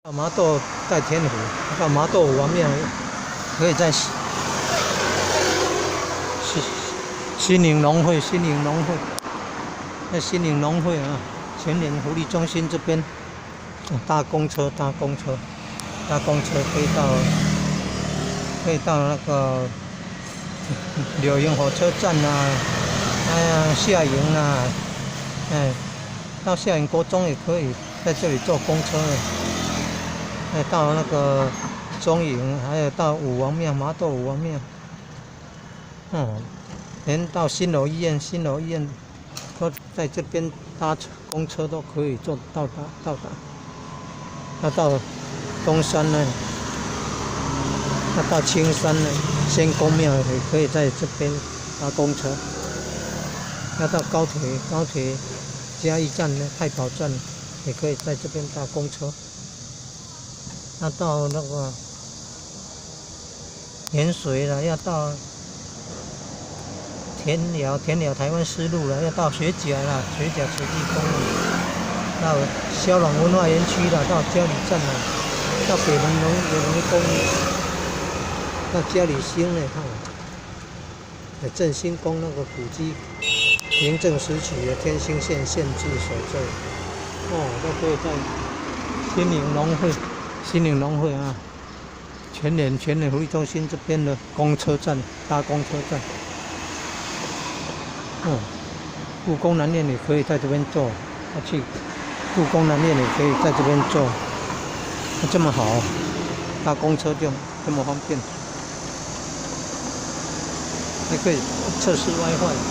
麻豆在天湖，到麻豆王庙可以在新宁农会，在新宁农会啊，全联福利中心这边，搭公车可以到那个柳营火车站啊，夏营啊，到夏营国中也可以在这里坐公车。到那个中营，还有到麻豆武王庙，连到新楼医院都在这边搭公车都可以到达。要到东山呢，要到青山呢，仙公庙也可以在这边搭公车。要到高铁嘉义站呢，太保站也可以在这边搭公车。要到那个盐水了，要到田寮台湾丝路了，要到学甲慈济宫了，到萧朗文化园区了，到嘉里站了，到北门农公园，到嘉里兴了，看，振兴宫那个古迹，明正时期的天兴县县治所在，都可以在新宁农会啊，全联福利中心这边的公车站，搭公车站。故宫南院也可以在这边坐，去故宫南院也可以在这边坐，这么好，搭公车就这么方便，还可以测试 WiFi。